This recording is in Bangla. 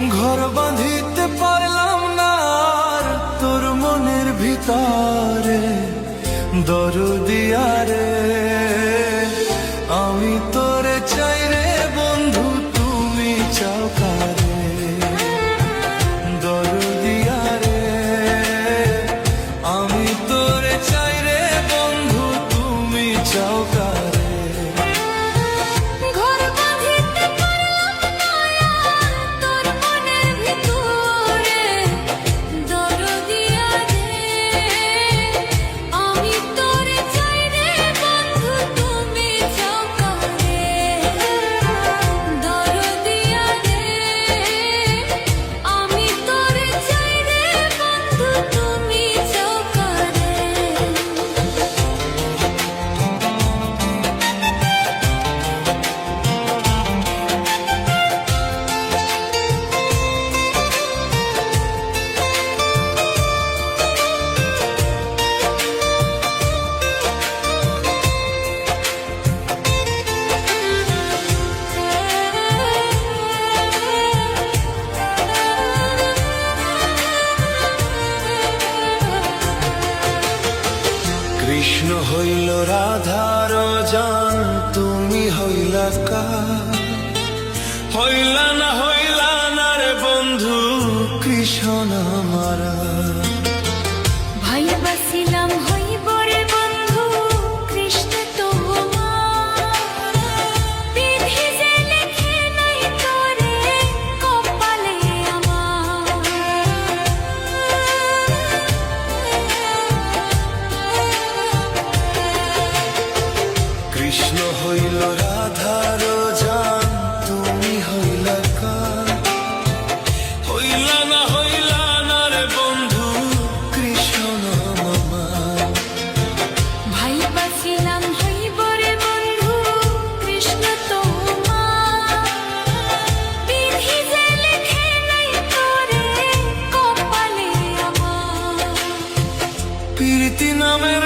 ঘর বাঁধিতে পারলাম না আর তোর মনের ভিতরে, দরদিয়া রে আমি তোরে চাই রে বন্ধু, তুমি চাও কারে? দরদিয়া রে আমি তোরে চাই রে বন্ধু, তুমি চাও কারে? কৃষ্ণ হইল রাধার জান, তুমি হইলা কার? হইলা না রে বন্ধু কৃষ্ণ মারা। ভাই বাসিলাম হইব রে বন্ধু কৃষ্ণ তোমার, বিধি যে লেখে নাই তোরে কপালে আমার। কৃষ্ণ হইল রাধার জান, তুমি হইলা কার? হইলা না রে বন্ধু কৃষ্ণ মামা। ভাই বাসিলাম হইব রে বন্ধু কৃষ্ণ তোমার, বিধি যে লেখে নাই তোরে কপালে আমার। প্রীতি নামের